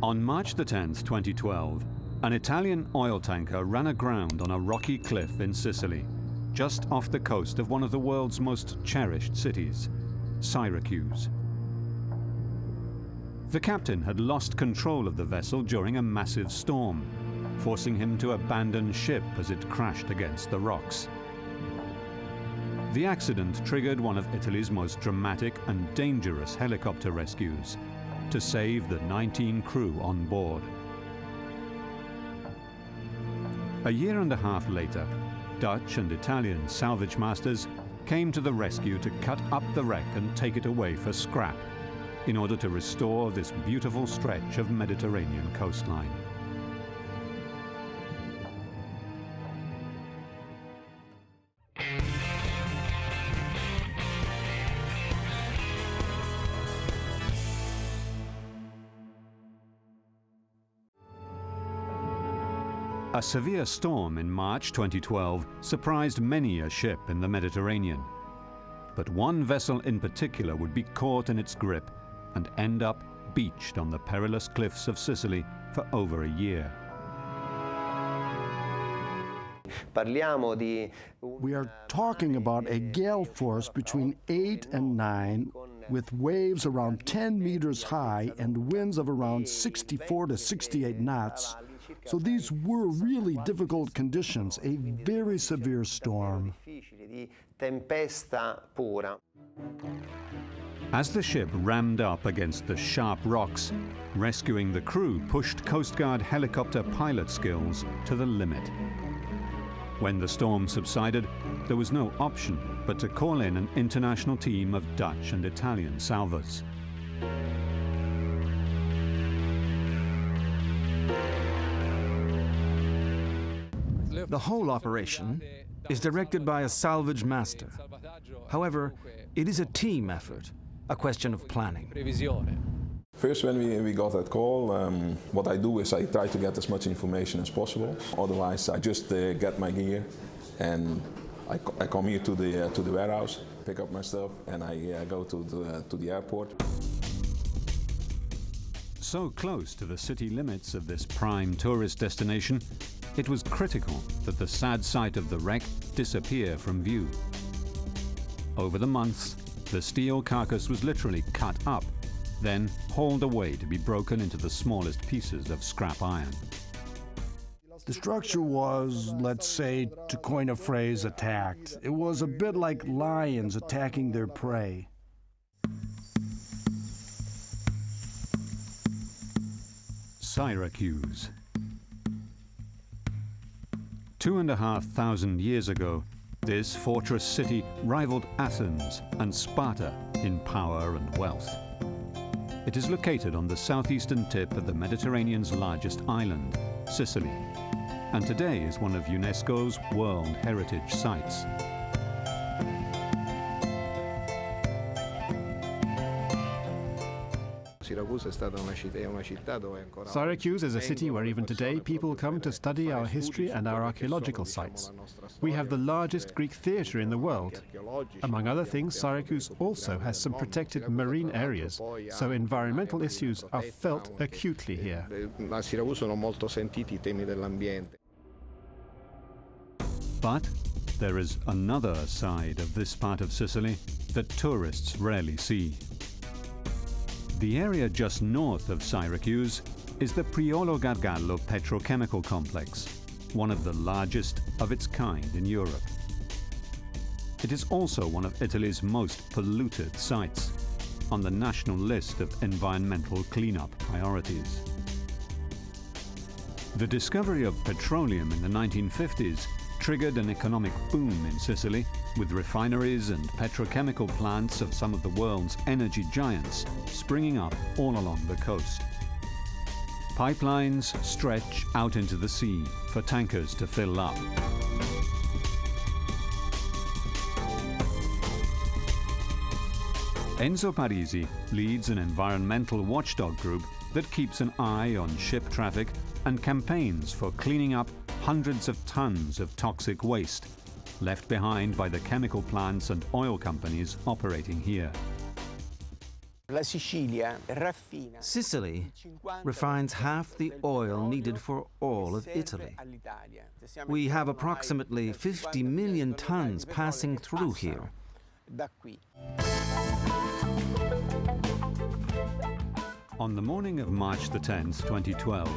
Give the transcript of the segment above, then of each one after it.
On March the 10th, 2012, an Italian oil tanker ran aground on a rocky cliff in Sicily, just off the coast of one of the world's most cherished cities, Syracuse. The captain had lost control of the vessel during a massive storm, forcing him to abandon ship as it crashed against the rocks. The accident triggered one of Italy's most dramatic and dangerous helicopter rescues to save the 19 crew on board. A year and a half later, Dutch and Italian Salvagemasters came to the rescue to cut up the wreck and take it away for scrap in order to restore this beautiful stretch of Mediterranean coastline. A severe storm in March 2012 surprised many a ship in the Mediterranean. But one vessel in particular would be caught in its grip and end up beached on the perilous cliffs of Sicily for over a year. We are talking about a gale force between 8 and 9, with waves around 10 meters high and winds of around 64 to 68 knots. So these were really difficult conditions, a very severe storm. As the ship rammed up against the sharp rocks, rescuing the crew pushed Coast Guard helicopter pilot skills to the limit. When the storm subsided, there was no option but to call in an international team of Dutch and Italian salvors. The whole operation is directed by a salvage master. However, it is a team effort, a question of planning. First, when we got that call, what I do is I try to get as much information as possible. Otherwise, I just get my gear and I come here to the warehouse, pick up my stuff, and I go to the airport. So close to the city limits of this prime tourist destination, it was critical that the sad sight of the wreck disappear from view. Over the months, the steel carcass was literally cut up, then hauled away to be broken into the smallest pieces of scrap iron. The structure was, let's say, to coin a phrase, attacked. It was a bit like lions attacking their prey. Syracuse. 2,500 years ago, this fortress city rivaled Athens and Sparta in power and wealth. It is located on the southeastern tip of the Mediterranean's largest island, Sicily, and today is one of UNESCO's World Heritage Sites. Syracuse is a city where even today people come to study our history and our archaeological sites. We have the largest Greek theatre in the world. Among other things, Syracuse also has some protected marine areas, so environmental issues are felt acutely here. But there is another side of this part of Sicily that tourists rarely see. The area just north of Syracuse is the Priolo Gargallo petrochemical complex, one of the largest of its kind in Europe. It is also one of Italy's most polluted sites, on the national list of environmental cleanup priorities. The discovery of petroleum in the 1950s triggered an economic boom in Sicily, with refineries and petrochemical plants of some of the world's energy giants springing up all along the coast. Pipelines stretch out into the sea for tankers to fill up. Enzo Parisi leads an environmental watchdog group that keeps an eye on ship traffic and campaigns for cleaning up hundreds of tons of toxic waste left behind by the chemical plants and oil companies operating here. Sicily refines half the oil needed for all of Italy. We have approximately 50 million tons passing through here. On the morning of March the 10th, 2012,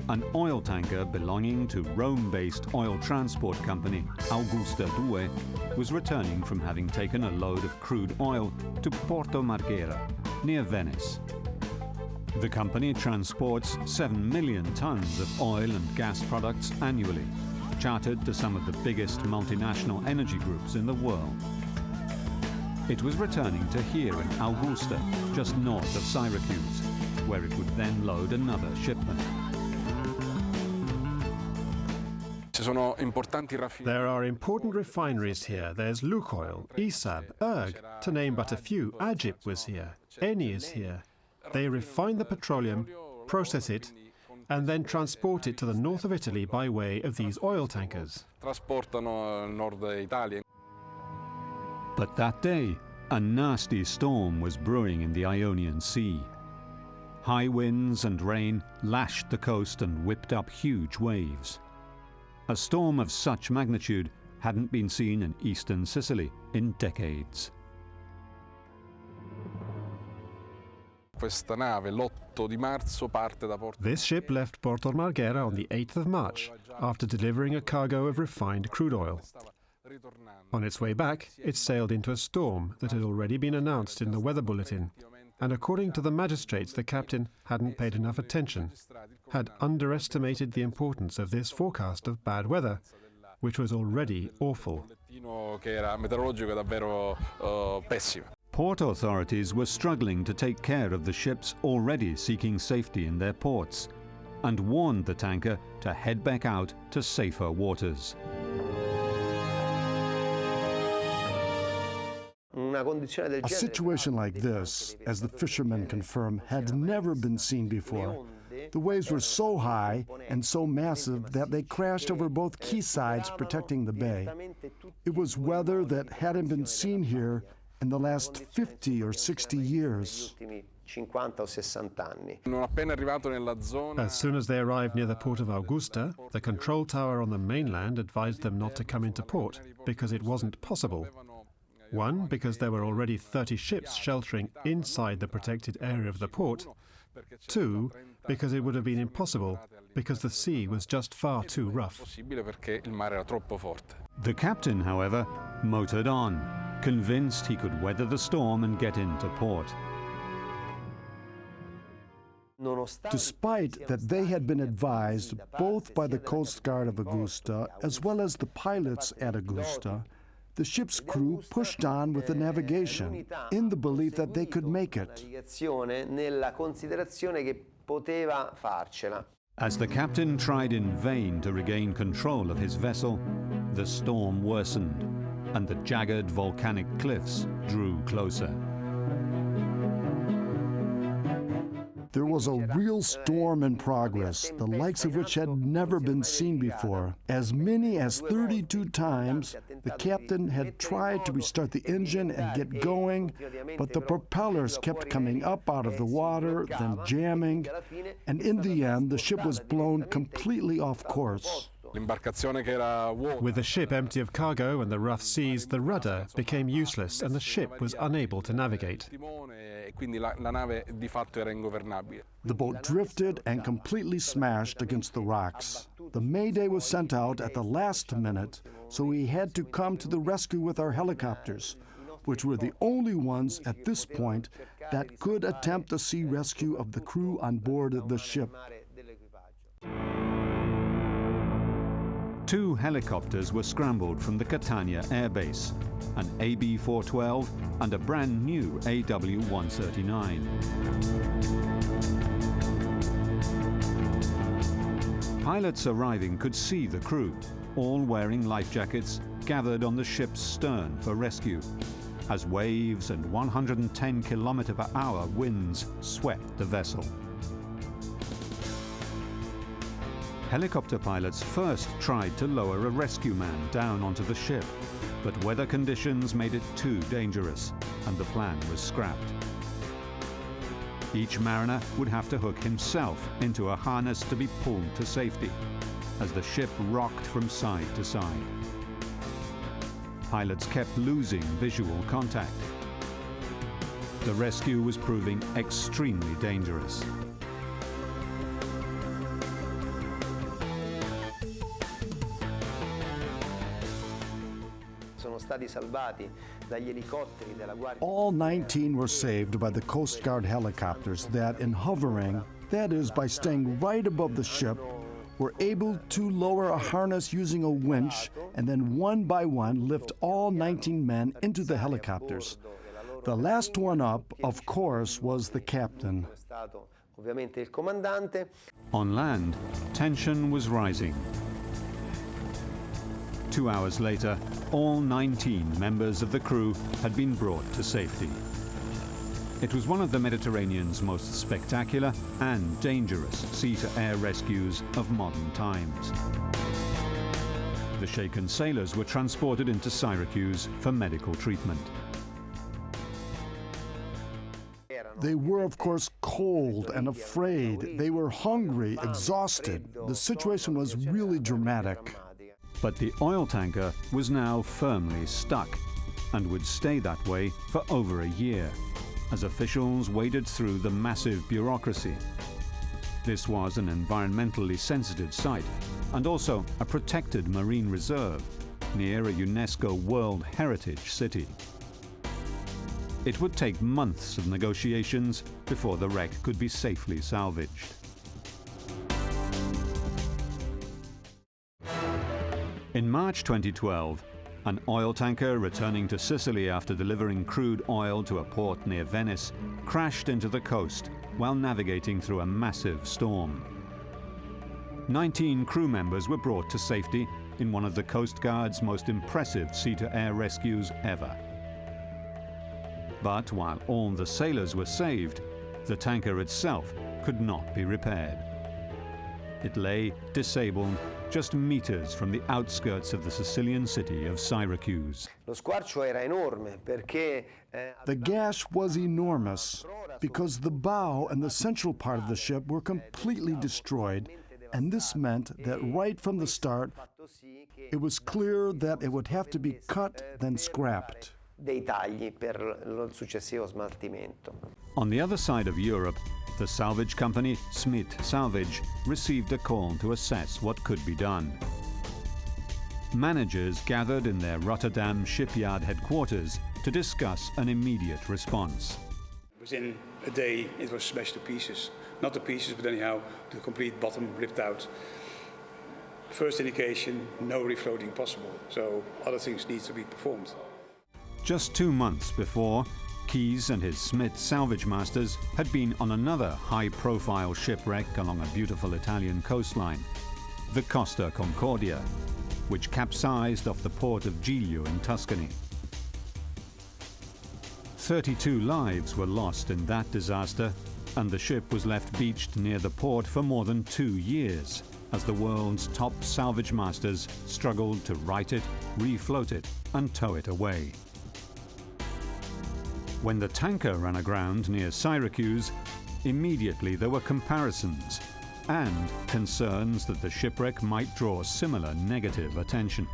an oil tanker belonging to Rome-based oil transport company Augusta II was returning from having taken a load of crude oil to Porto Marghera, near Venice. The company transports 7 million tons of oil and gas products annually, chartered to some of the biggest multinational energy groups in the world. It was returning to here in Augusta, just north of Syracuse, where it would then load another shipment. There are important refineries here. There's Lukoil, Isab, Erg, to name but a few. Agip was here. Eni is here. They refine the petroleum, process it, and then transport it to the north of Italy by way of these oil tankers. But that day, a nasty storm was brewing in the Ionian Sea. High winds and rain lashed the coast and whipped up huge waves. A storm of such magnitude hadn't been seen in eastern Sicily in decades. This ship left Porto Marghera on the 8th of March after delivering a cargo of refined crude oil. On its way back, it sailed into a storm that had already been announced in the weather bulletin, and according to the magistrates, the captain hadn't paid enough attention, had underestimated the importance of this forecast of bad weather, which was already awful. Port authorities were struggling to take care of the ships already seeking safety in their ports, and warned the tanker to head back out to safer waters. A situation like this, as the fishermen confirm, had never been seen before. The waves were so high and so massive that they crashed over both quaysides protecting the bay. It was weather that hadn't been seen here in the last 50 or 60 years. As soon as they arrived near the port of Augusta, the control tower on the mainland advised them not to come into port because it wasn't possible. One, because there were already 30 ships sheltering inside the protected area of the port. Two, because it would have been impossible, because the sea was just far too rough. The captain, however, motored on, convinced he could weather the storm and get into port. Despite that they had been advised both by the Coast Guard of Augusta as well as the pilots at Augusta, the ship's crew pushed on with the navigation in the belief that they could make it. As the captain tried in vain to regain control of his vessel, the storm worsened and the jagged volcanic cliffs drew closer. There was a real storm in progress, the likes of which had never been seen before. As many as 32 times, the captain had tried to restart the engine and get going, but the propellers kept coming up out of the water, then jamming, and in the end, the ship was blown completely off course. With the ship empty of cargo and the rough seas, the rudder became useless and the ship was unable to navigate. The boat drifted and completely smashed against the rocks. The Mayday was sent out at the last minute, so we had to come to the rescue with our helicopters, which were the only ones at this point that could attempt a sea rescue of the crew on board the ship. 2 helicopters were scrambled from the Catania Air Base, an AB-412 and a brand new AW-139. Pilots arriving could see the crew, all wearing life jackets, gathered on the ship's stern for rescue, as waves and 110 km/h winds swept the vessel. Helicopter pilots first tried to lower a rescue man down onto the ship, but weather conditions made it too dangerous, and the plan was scrapped. Each mariner would have to hook himself into a harness to be pulled to safety as the ship rocked from side to side. Pilots kept losing visual contact. The rescue was proving extremely dangerous. All 19 were saved by the Coast Guard helicopters that, in hovering, that is, by staying right above the ship, were able to lower a harness using a winch and then one by one lift all 19 men into the helicopters. The last one up, of course, was the captain. On land, tension was rising. 2 hours later, all 19 members of the crew had been brought to safety. It was one of the Mediterranean's most spectacular and dangerous sea-to-air rescues of modern times. The shaken sailors were transported into Syracuse for medical treatment. They were, of course, cold and afraid. They were hungry, exhausted. The situation was really dramatic. But the oil tanker was now firmly stuck and would stay that way for over a year, as officials waded through the massive bureaucracy. This was an environmentally sensitive site and also a protected marine reserve near a UNESCO World Heritage City. It would take months of negotiations before the wreck could be safely salvaged. In March 2012, an oil tanker returning to Sicily after delivering crude oil to a port near Venice crashed into the coast while navigating through a massive storm. 19 crew members were brought to safety in one of the Coast Guard's most impressive sea-to-air rescues ever. But while all the sailors were saved, the tanker itself could not be repaired. It lay disabled just meters from the outskirts of the Sicilian city of Syracuse. The gash was enormous because the bow and the central part of the ship were completely destroyed, and this meant that right from the start, it was clear that it would have to be cut, then scrapped. On the other side of Europe, the salvage company Smith Salvage received a call to assess what could be done. Managers gathered in their Rotterdam shipyard headquarters to discuss an immediate response. Within a day it was smashed to pieces. Not to pieces, but anyhow the complete bottom ripped out. First indication, no refloating possible, so other things need to be performed. Just 2 months before, Keyes and his Smith Salvagemasters had been on another high-profile shipwreck along a beautiful Italian coastline, the Costa Concordia, which capsized off the port of Giglio in Tuscany. 32 lives were lost in that disaster, and the ship was left beached near the port for more than 2 years, as the world's top salvage masters struggled to right it, refloat it, and tow it away. When the tanker ran aground near Syracuse, immediately there were comparisons and concerns that the shipwreck might draw similar negative attention.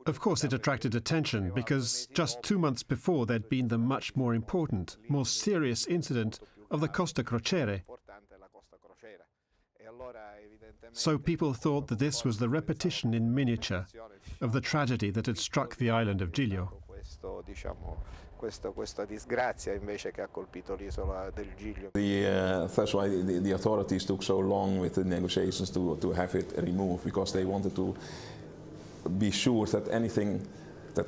Of course, it attracted attention because just 2 months before there'd been the much more important, more serious incident of the Costa Crociere. So people thought that this was the repetition in miniature of the tragedy that had struck the island of Giglio. That's why the authorities took so long with the negotiations to have it removed, because they wanted to be sure that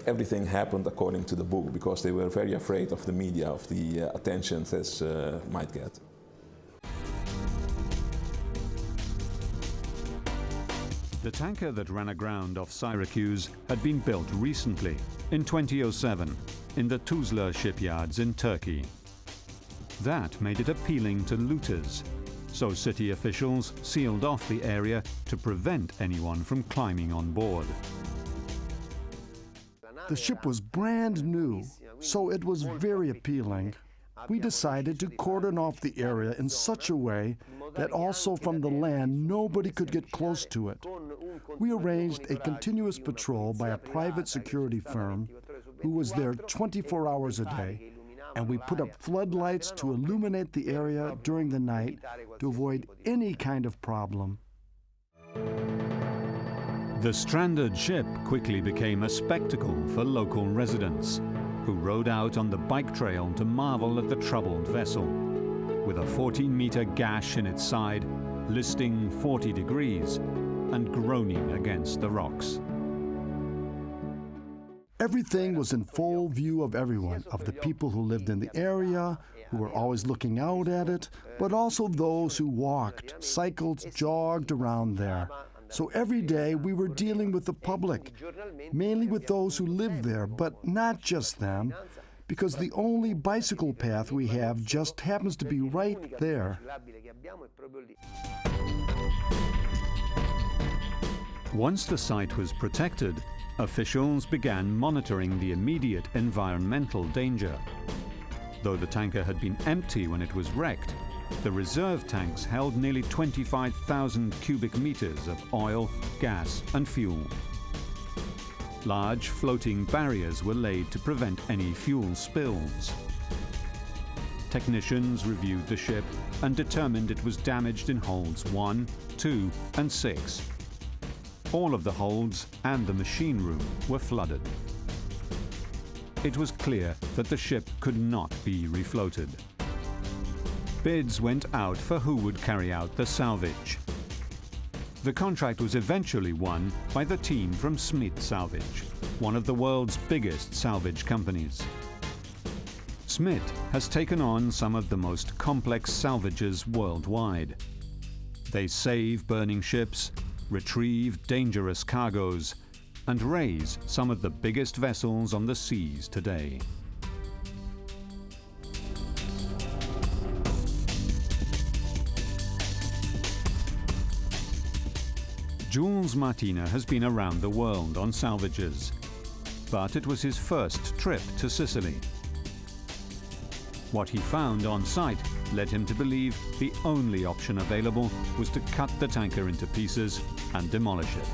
everything happened according to the book, because they were very afraid of the media, of the attention this might get. The tanker that ran aground off Syracuse had been built recently, in 2007, in the Tuzla shipyards in Turkey. That made it appealing to looters, so city officials sealed off the area to prevent anyone from climbing on board. The ship was brand new, so it was very appealing. We decided to cordon off the area in such a way that also from the land nobody could get close to it. We arranged a continuous patrol by a private security firm who was there 24 hours a day, and we put up floodlights to illuminate the area during the night to avoid any kind of problem. The stranded ship quickly became a spectacle for local residents, who rode out on the bike trail to marvel at the troubled vessel, with a 14-meter gash in its side, listing 40 degrees, and groaning against the rocks. Everything was in full view of everyone, of the people who lived in the area, who were always looking out at it, but also those who walked, cycled, jogged around there. So every day we were dealing with the public, mainly with those who lived there, but not just them, because the only bicycle path we have just happens to be right there. Once the site was protected, officials began monitoring the immediate environmental danger. Though the tanker had been empty when it was wrecked, the reserve tanks held nearly 25,000 cubic meters of oil, gas, and fuel. Large floating barriers were laid to prevent any fuel spills. Technicians reviewed the ship and determined it was damaged in holds 1, 2, and 6. All of the holds and the machine room were flooded. It was clear that the ship could not be refloated. Bids went out for who would carry out the salvage. The contract was eventually won by the team from Smith Salvage, one of the world's biggest salvage companies. Smith has taken on some of the most complex salvages worldwide. They save burning ships, retrieve dangerous cargoes, and raise some of the biggest vessels on the seas today. Jules Martina has been around the world on salvages, but it was his first trip to Sicily. What he found on site led him to believe the only option available was to cut the tanker into pieces and demolish it.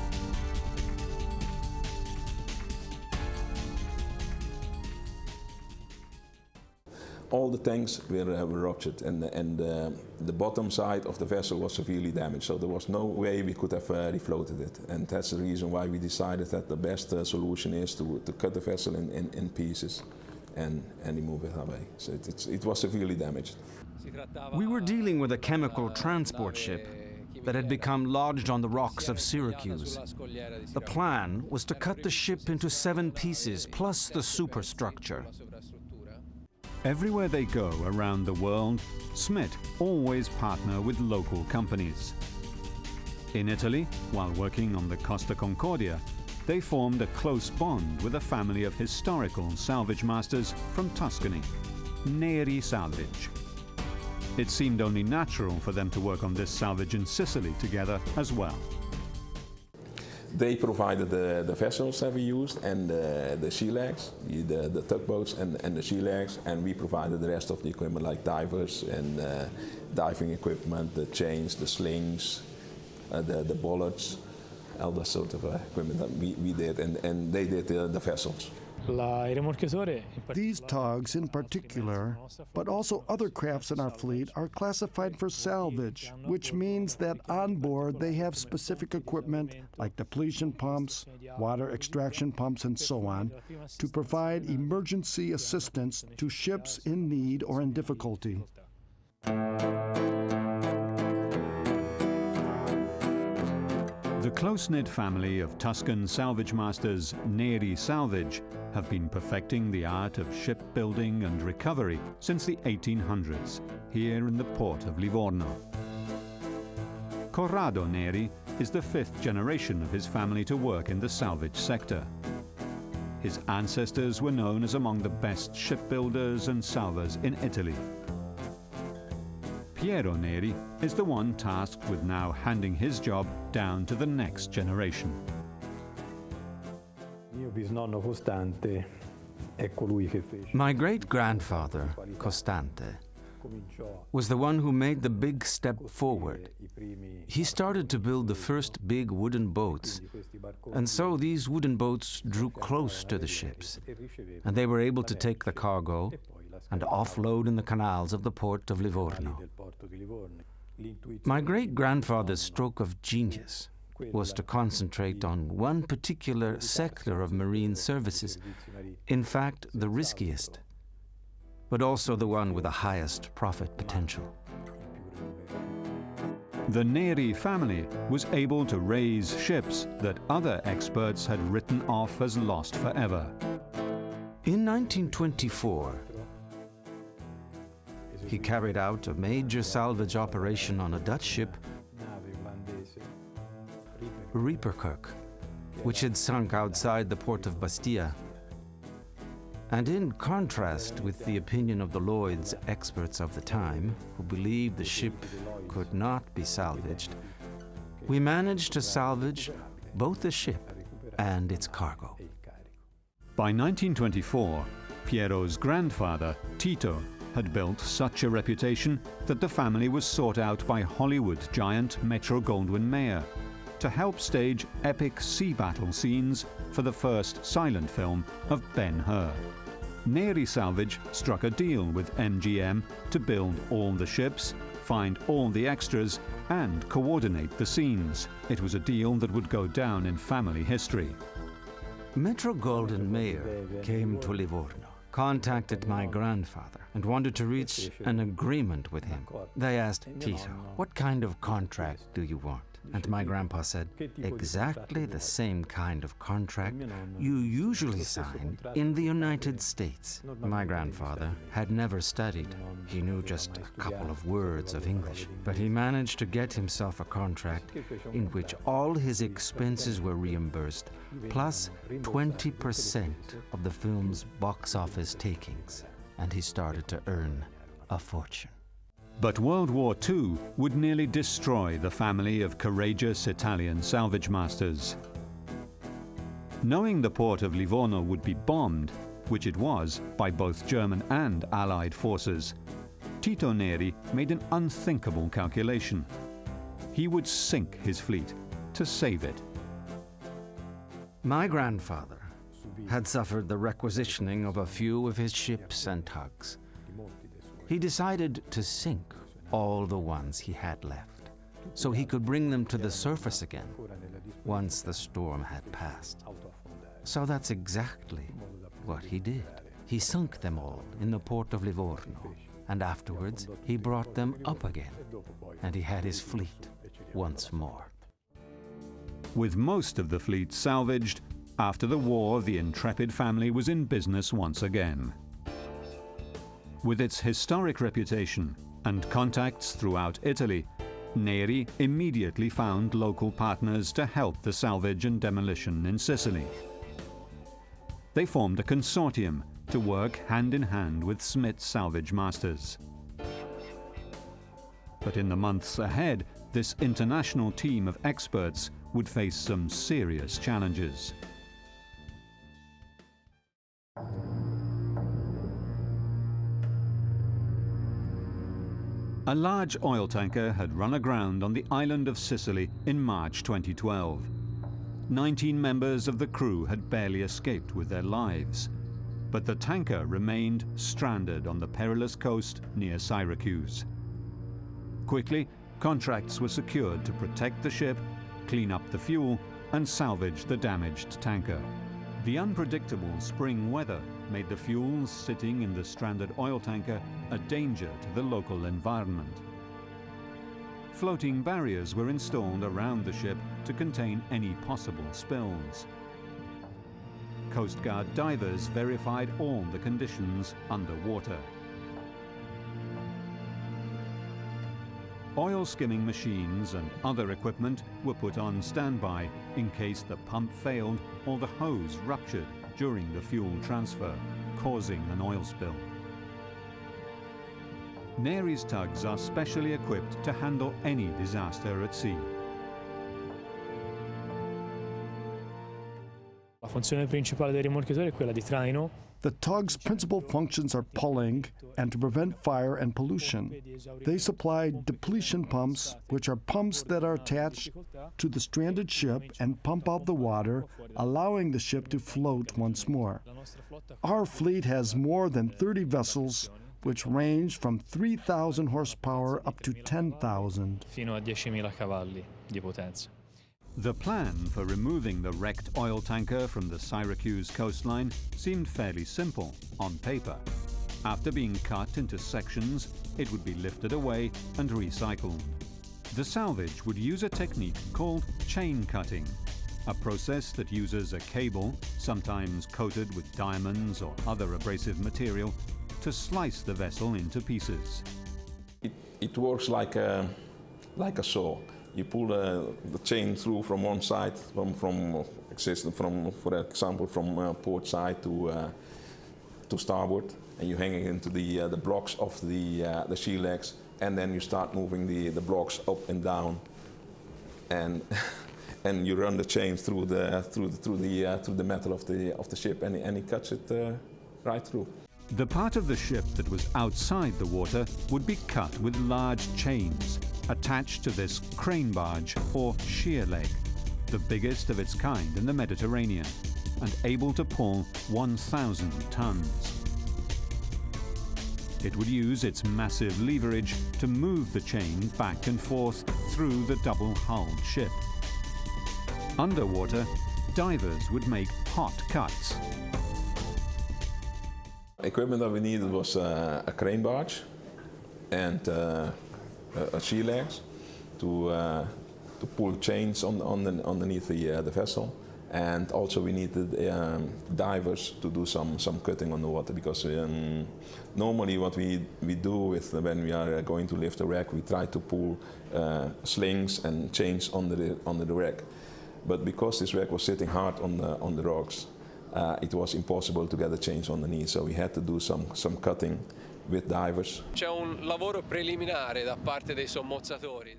All the tanks were ruptured, and the bottom side of the vessel was severely damaged, so there was no way we could have refloated it. And that's the reason why we decided that the best solution is to cut the vessel in pieces and remove it away. So it was severely damaged. We were dealing with a chemical transport ship that had become lodged on the rocks of Syracuse. The plan was to cut the ship into 7 pieces, plus the superstructure. Everywhere they go around the world, Smith always partner with local companies. In Italy, while working on the Costa Concordia, they formed a close bond with a family of historical salvagemasters from Tuscany, Neri Salvage. It seemed only natural for them to work on this salvage in Sicily together as well. They provided the vessels that we used and the sea legs, the tugboats and the sea legs, and we provided the rest of the equipment like divers and diving equipment, the chains, the slings, the bollards, all that sort of equipment that we did, and they did the vessels. These tugs in particular, but also other crafts in our fleet, are classified for salvage, which means that on board they have specific equipment like depletion pumps, water extraction pumps, and so on, to provide emergency assistance to ships in need or in difficulty. The close-knit family of Tuscan salvage masters Neri Salvage have been perfecting the art of shipbuilding and recovery since the 1800s, here in the port of Livorno. Corrado Neri is the 5th generation of his family to work in the salvage sector. His ancestors were known as among the best shipbuilders and salvers in Italy. Piero Neri is the one tasked with now handing his job down to the next generation. My great-grandfather, Costante, was the one who made the big step forward. He started to build the first big wooden boats, and so these wooden boats drew close to the ships, and they were able to take the cargo and offload in the canals of the port of Livorno. My great-grandfather's stroke of genius was to concentrate on one particular sector of marine services, in fact, the riskiest, but also the one with the highest profit potential. The Neri family was able to raise ships that other experts had written off as lost forever. In 1924, he carried out a major salvage operation on a Dutch ship, Rieperkerk, which had sunk outside the port of Bastia. And in contrast with the opinion of the Lloyd's experts of the time, who believed the ship could not be salvaged, we managed to salvage both the ship and its cargo. By 1924, Piero's grandfather, Tito, had built such a reputation that the family was sought out by Hollywood giant Metro-Goldwyn-Mayer to help stage epic sea battle scenes for the first silent film of Ben-Hur. Neri Salvage struck a deal with MGM to build all the ships, find all the extras, and coordinate the scenes. It was a deal that would go down in family history. Metro-Goldwyn-Mayer came to Livorno, contacted my grandfather, and wanted to reach an agreement with him. They asked Tito, "What kind of contract do you want?" And my grandpa said, "Exactly the same kind of contract you usually sign in the United States." My grandfather had never studied. He knew just a couple of words of English, but he managed to get himself a contract in which all his expenses were reimbursed, plus 20% of the film's box office takings, and he started to earn a fortune. But World War II would nearly destroy the family of courageous Italian salvagemasters. Knowing the port of Livorno would be bombed, which it was by both German and Allied forces, Tito Neri made an unthinkable calculation. He would sink his fleet to save it. My grandfather had suffered the requisitioning of a few of his ships and tugs. He decided to sink all the ones he had left, so he could bring them to the surface again once the storm had passed. So that's exactly what he did. He sunk them all in the port of Livorno, and afterwards he brought them up again, and he had his fleet once more. With most of the fleet salvaged, after the war the intrepid family was in business once again. With its historic reputation and contacts throughout Italy, Neri immediately found local partners to help the salvage and demolition in Sicily. They formed a consortium to work hand in hand with Smith's Salvagemasters. But in the months ahead, this international team of experts would face some serious challenges. A large oil tanker had run aground on the island of Sicily in March 2012. 19 members of the crew had barely escaped with their lives, but the tanker remained stranded on the perilous coast near Syracuse. Quickly, contracts were secured to protect the ship, clean up the fuel, and salvage the damaged tanker. The unpredictable spring weather made the fuels sitting in the stranded oil tanker a danger to the local environment. Floating barriers were installed around the ship to contain any possible spills. Coast Guard divers verified all the conditions underwater. Oil skimming machines and other equipment were put on standby in case the pump failed or the hose ruptured during the fuel transfer, causing an oil spill. Neri's tugs are specially equipped to handle any disaster at sea. La funzione principale dei rimorchiatori è quella di traino. The tug's principal functions are pulling and to prevent fire and pollution. They supply depletion pumps, which are pumps that are attached to the stranded ship and pump out the water, allowing the ship to float once more. Our fleet has more than 30 vessels, which range from 3,000 horsepower up to 10,000. Fino a 10.000 cavalli di potenza. The plan for removing the wrecked oil tanker from the Syracuse coastline seemed fairly simple on paper. After being cut into sections, it would be lifted away and recycled. The salvage would use a technique called chain cutting, a process that uses a cable, sometimes coated with diamonds or other abrasive material, to slice the vessel into pieces. It works like a saw. You pull the chain through from one side, for example, from port side to starboard, and you hang it into the blocks of the shear legs, and then you start moving the blocks up and down, and and you run the chain through the metal of the ship, and it cuts it right through. The part of the ship that was outside the water would be cut with large chains attached to this crane barge or shear leg, the biggest of its kind in the Mediterranean, and able to pull 1,000 tons. It would use its massive leverage to move the chain back and forth through the double-hulled ship. Underwater, divers would make hot cuts. Equipment that we needed was a crane barge and a shear legs to pull chains underneath the vessel, and also we needed divers to do some cutting on the water, because normally what we do when we are going to lift a wreck, we try to pull slings and chains under the wreck, but because this wreck was sitting hard on the rocks, it was impossible to get the chains underneath, so we had to do some cutting with divers.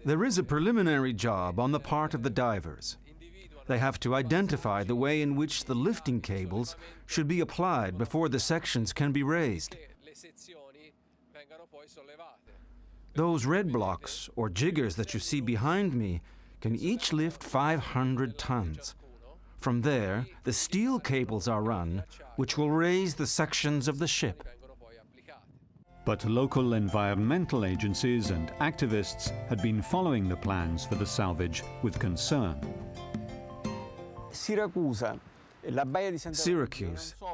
There is a preliminary job on the part of the divers. They have to identify the way in which the lifting cables should be applied before the sections can be raised. Those red blocks, or jiggers that you see behind me, can each lift 500 tons. From there, the steel cables are run, which will raise the sections of the ship. But local environmental agencies and activists had been following the plans for the salvage with concern. Syracuse,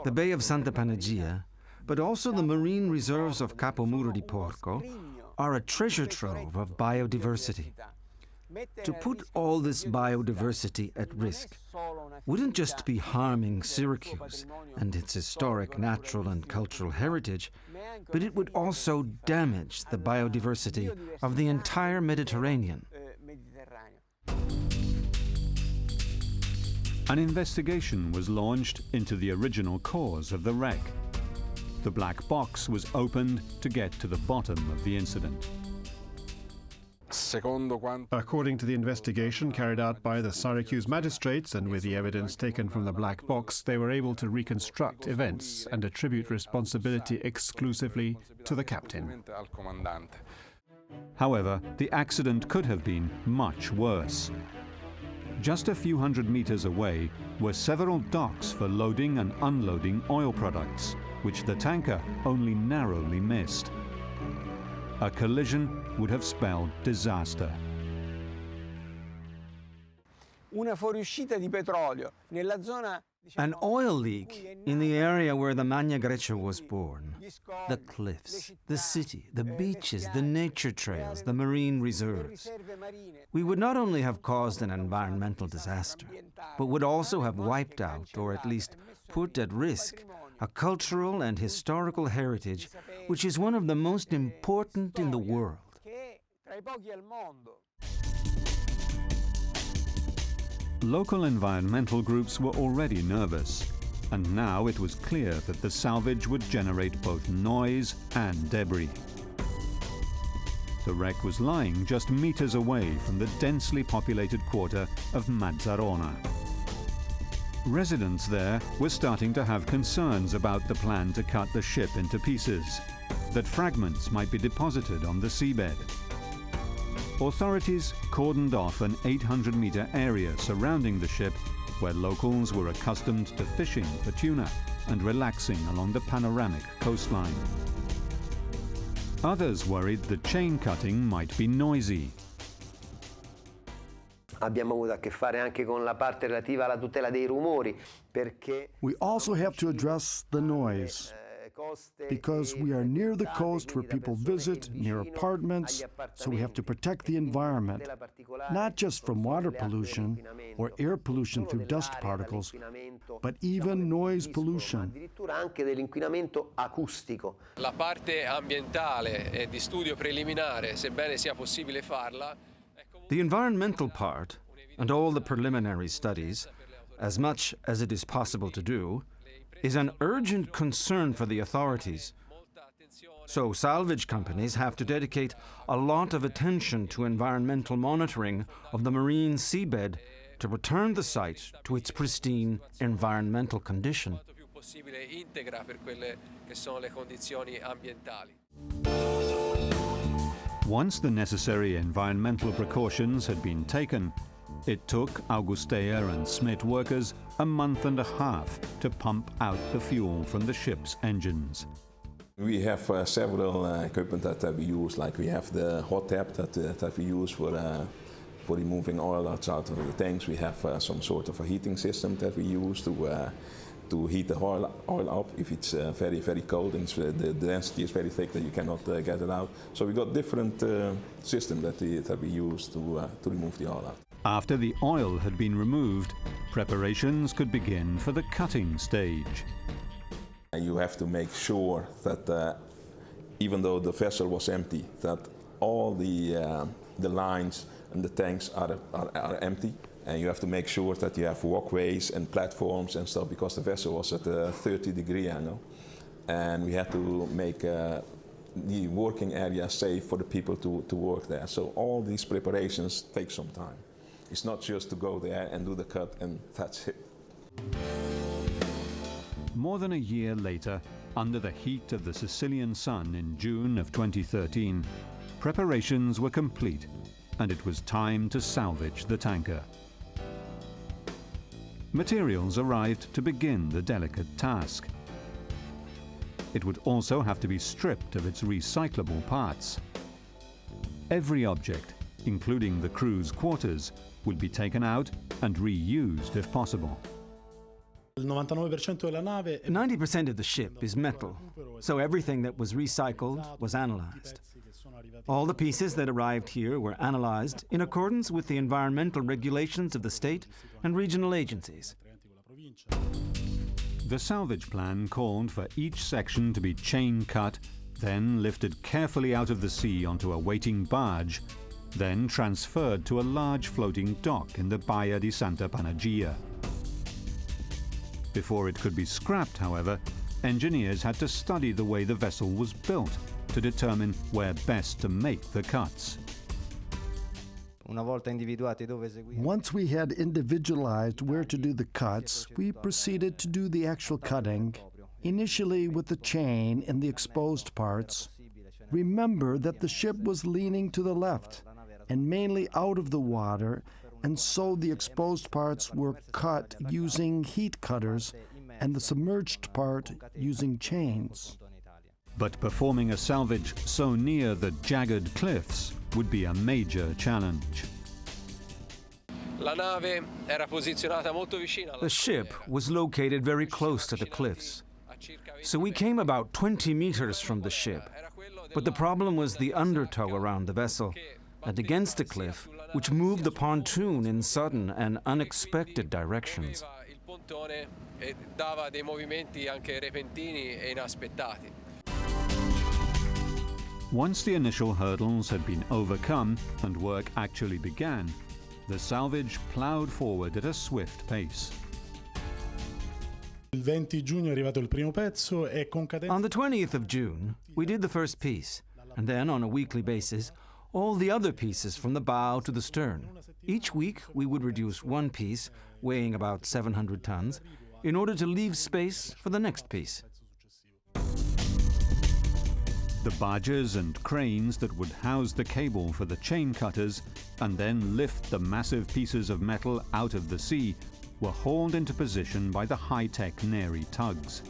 the Bay of Santa Panagia, but also the marine reserves of Capomuro di Porco, are a treasure trove of biodiversity. To put all this biodiversity at risk wouldn't just be harming Syracuse and its historic natural and cultural heritage, but it would also damage the biodiversity of the entire Mediterranean. An investigation was launched into the original cause of the wreck. The black box was opened to get to the bottom of the incident. According to the investigation carried out by the Syracuse magistrates and with the evidence taken from the black box, they were able to reconstruct events and attribute responsibility exclusively to the captain. However, the accident could have been much worse. Just a few hundred meters away were several docks for loading and unloading oil products, which the tanker only narrowly missed. A collision would have spelled disaster. An oil leak in the area where the Magna Grecia was born. The cliffs, the city, the beaches, the nature trails, the marine reserves. We would not only have caused an environmental disaster, but would also have wiped out, or at least put at risk, a cultural and historical heritage which is one of the most important in the world. Local environmental groups were already nervous, and now it was clear that the salvage would generate both noise and debris. The wreck was lying just meters away from the densely populated quarter of Mazzarona. Residents there were starting to have concerns about the plan to cut the ship into pieces, that fragments might be deposited on the seabed. Authorities cordoned off an 800-meter area surrounding the ship where locals were accustomed to fishing for tuna and relaxing along the panoramic coastline. Others worried the chain cutting might be noisy. Abbiamo avuto a che fare anche con la parte relativa alla tutela dei rumori, perché We also have to address the noise, because we are near the coast where people visit, near apartments, so we have to protect the environment, not just from water pollution or air pollution through dust particles, but even noise pollution. addirittura anche dell'inquinamento acustico. La parte ambientale e di studio preliminare, sebbene sia possibile farla, The environmental part, and all the preliminary studies, as much as it is possible to do, is an urgent concern for the authorities. So salvage companies have to dedicate a lot of attention to environmental monitoring of the marine seabed to return the site to its pristine environmental condition. quanto più possibile integra per quelle che sono le condizioni ambientali. Once the necessary environmental precautions had been taken, it took Augustea and Smith workers a month and a half to pump out the fuel from the ship's engines. We have several equipment that we use, like we have the hot tap that we use for removing oil out of the tanks. We have some sort of a heating system that we use to heat the oil up if it's very, very cold and the density is very thick that you cannot get it out. So we got different systems that we use to remove the oil out. After the oil had been removed, preparations could begin for the cutting stage. You have to make sure that even though the vessel was empty, that all the lines and the tanks are empty. And you have to make sure that you have walkways and platforms and stuff, because the vessel was at a 30-degree angle. And we had to make the working area safe for the people to work there. So all these preparations take some time. It's not just to go there and do the cut and that's it. More than a year later, under the heat of the Sicilian sun in June of 2013, preparations were complete and it was time to salvage the tanker. Materials arrived to begin the delicate task. It would also have to be stripped of its recyclable parts. Every object, including the crew's quarters, would be taken out and reused if possible. 90% of the ship is metal, so everything that was recycled was analyzed. All the pieces that arrived here were analyzed in accordance with the environmental regulations of the state and regional agencies. The salvage plan called for each section to be chain cut, then lifted carefully out of the sea onto a waiting barge, then transferred to a large floating dock in the Baia di Santa Panagia. Before it could be scrapped, however, engineers had to study the way the vessel was built to determine where best to make the cuts. Once we had individualized where to do the cuts, we proceeded to do the actual cutting, initially with the chain in the exposed parts. Remember that the ship was leaning to the left and mainly out of the water, and so the exposed parts were cut using heat cutters and the submerged part using chains. But performing a salvage so near the jagged cliffs would be a major challenge. The ship was located very close to the cliffs, so we came about 20 meters from the ship. But the problem was the undertow around the vessel and against the cliff, which moved the pontoon in sudden and unexpected directions. Once the initial hurdles had been overcome and work actually began, the salvage plowed forward at a swift pace. On the 20th of June, we did the first piece, and then on a weekly basis, all the other pieces from the bow to the stern. Each week, we would reduce one piece, weighing about 700 tons, in order to leave space for the next piece. The barges and cranes that would house the cable for the chain cutters and then lift the massive pieces of metal out of the sea were hauled into position by the high-tech Neri tugs.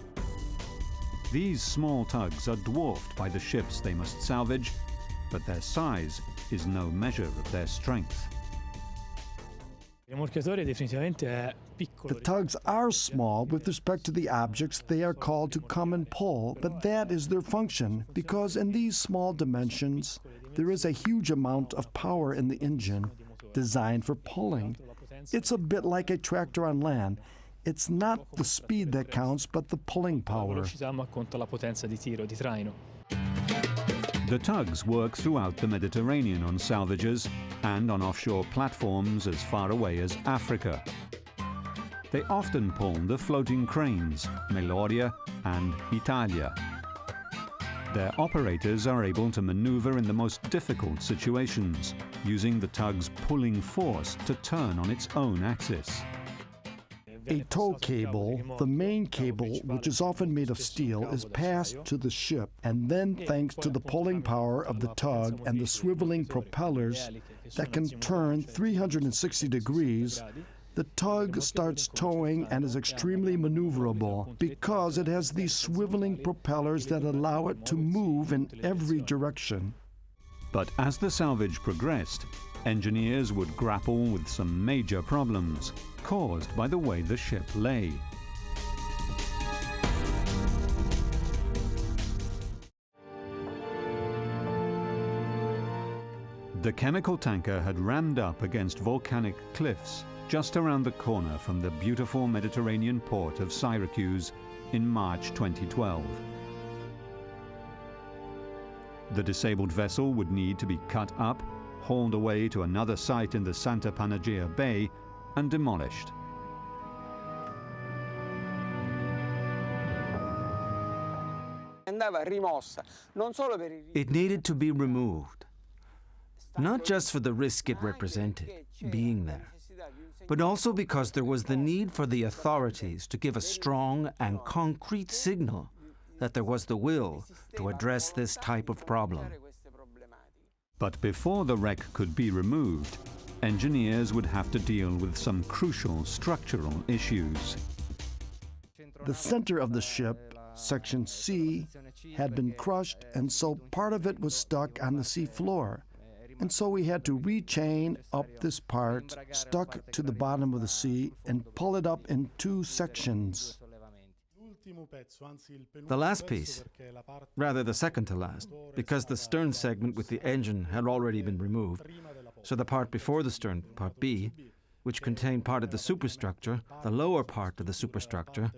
These small tugs are dwarfed by the ships they must salvage, but their size is no measure of their strength. The tugs are small with respect to the objects they are called to come and pull, but that is their function, because in these small dimensions, there is a huge amount of power in the engine designed for pulling. It's a bit like a tractor on land. It's not the speed that counts, but the pulling power. The tugs work throughout the Mediterranean on salvages and on offshore platforms as far away as Africa. They often pull the floating cranes, Meloria and Italia. Their operators are able to maneuver in the most difficult situations, using the tug's pulling force to turn on its own axis. A tow cable, the main cable, which is often made of steel, is passed to the ship, and then thanks to the pulling power of the tug and the swiveling propellers that can turn 360 degrees, the tug starts towing and is extremely maneuverable because it has these swiveling propellers that allow it to move in every direction. But as the salvage progressed, engineers would grapple with some major problems caused by the way the ship lay. The chemical tanker had rammed up against volcanic cliffs just around the corner from the beautiful Mediterranean port of Syracuse in March 2012. The disabled vessel would need to be cut up, hauled away to another site in the Santa Panagia Bay, and demolished. It needed to be removed, not just for the risk it represented, being there, but also because there was the need for the authorities to give a strong and concrete signal that there was the will to address this type of problem. But before the wreck could be removed, engineers would have to deal with some crucial structural issues. The center of the ship, section C, had been crushed, and so part of it was stuck on the sea floor. And so we had to rechain up this part, stuck to the bottom of the sea, and pull it up in two sections. The last piece, rather the second to last, because the stern segment with the engine had already been removed, so the part before the stern, part B, which contained part of the superstructure, the lower part of the superstructure,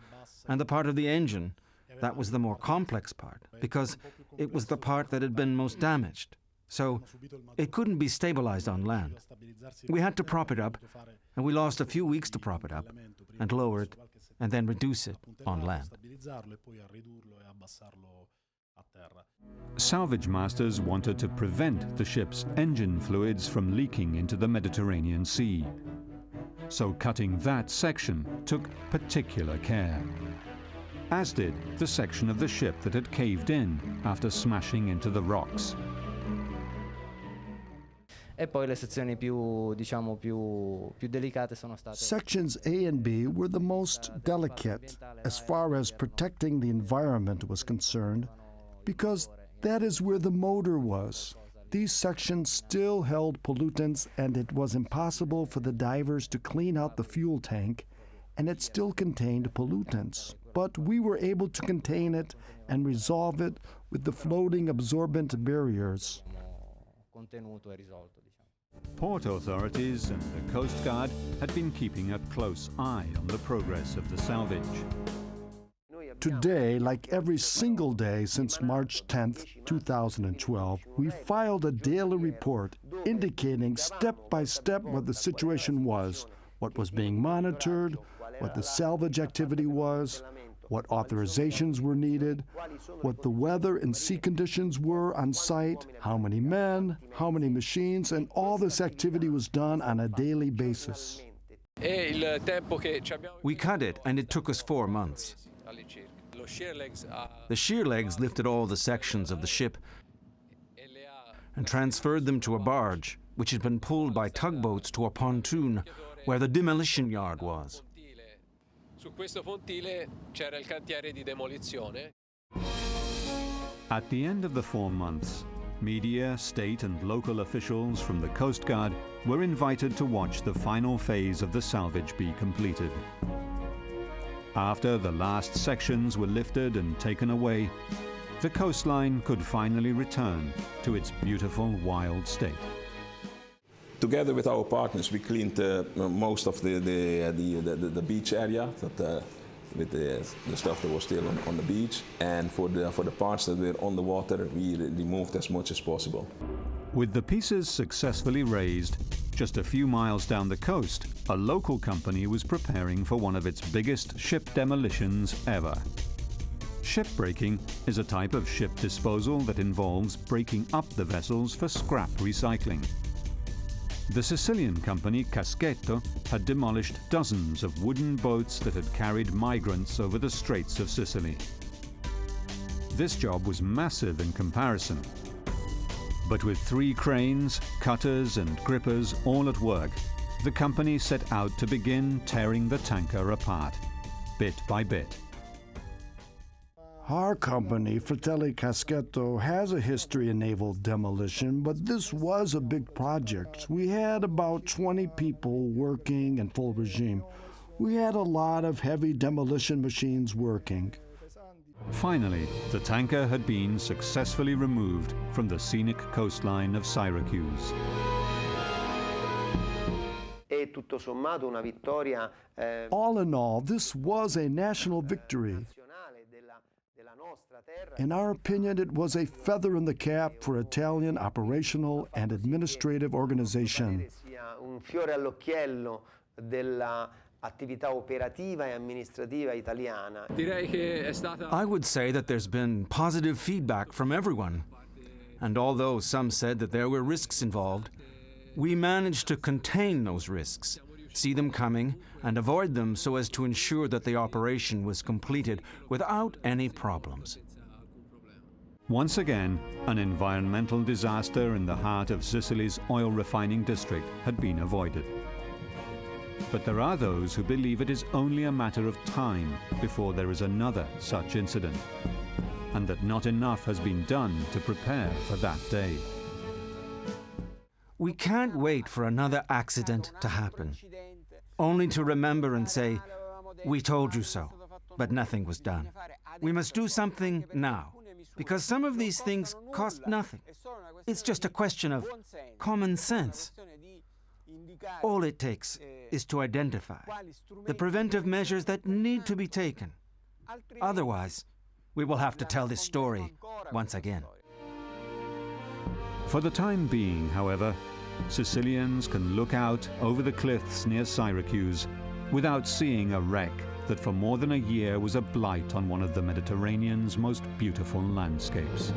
and the part of the engine, that was the more complex part, because it was the part that had been most damaged. So it couldn't be stabilized on land. We had to prop it up, and we lost a few weeks to prop it up and lower it and then reduce it on land. Salvagemasters wanted to prevent the ship's engine fluids from leaking into the Mediterranean Sea. So cutting that section took particular care, as did the section of the ship that had caved in after smashing into the rocks. Sections A and B were the most delicate as far as protecting the environment was concerned, because that is where the motor was. These sections still held pollutants, and it was impossible for the divers to clean out the fuel tank, and it still contained pollutants. But we were able to contain it and resolve it with the floating absorbent barriers. Port authorities and the Coast Guard had been keeping a close eye on the progress of the salvage. Today, like every single day since March 10, 2012, we filed a daily report indicating step by step what the situation was, what was being monitored, what the salvage activity was, what authorizations were needed, what the weather and sea conditions were on site, how many men, how many machines, and all this activity was done on a daily basis. We cut it, and it took us 4 months. The shear legs lifted all the sections of the ship and transferred them to a barge, which had been pulled by tugboats to a pontoon where the demolition yard was. At the end of the 4 months, media, state and local officials from the Coast Guard were invited to watch the final phase of the salvage be completed. After the last sections were lifted and taken away, the coastline could finally return to its beautiful wild state. Together with our partners, we cleaned most of the beach area with the stuff that was still on the beach, and for the parts that were on the water, we removed as much as possible. With the pieces successfully raised, just a few miles down the coast, a local company was preparing for one of its biggest ship demolitions ever. Shipbreaking is a type of ship disposal that involves breaking up the vessels for scrap recycling. The Sicilian company Caschetto had demolished dozens of wooden boats that had carried migrants over the Straits of Sicily. This job was massive in comparison. But with 3 cranes, cutters and grippers all at work, the company set out to begin tearing the tanker apart, bit by bit. Our company, Fratelli Caschetto, has a history in naval demolition, but this was a big project. We had about 20 people working in full regime. We had a lot of heavy demolition machines working. Finally, the tanker had been successfully removed from the scenic coastline of Syracuse. All in all, this was a national victory. In our opinion, it was a feather in the cap for Italian operational and administrative organization. I would say that there's been positive feedback from everyone. And although some said that there were risks involved, we managed to contain those risks, see them coming, and avoid them so as to ensure that the operation was completed without any problems. Once again, an environmental disaster in the heart of Sicily's oil refining district had been avoided. But there are those who believe it is only a matter of time before there is another such incident, and that not enough has been done to prepare for that day. We can't wait for another accident to happen, only to remember and say, "We told you so," but nothing was done. We must do something now, because some of these things cost nothing. It's just a question of common sense. All it takes is to identify the preventive measures that need to be taken. Otherwise, we will have to tell this story once again. For the time being, however, Sicilians can look out over the cliffs near Syracuse without seeing a wreck that for more than a year was a blight on one of the Mediterranean's most beautiful landscapes.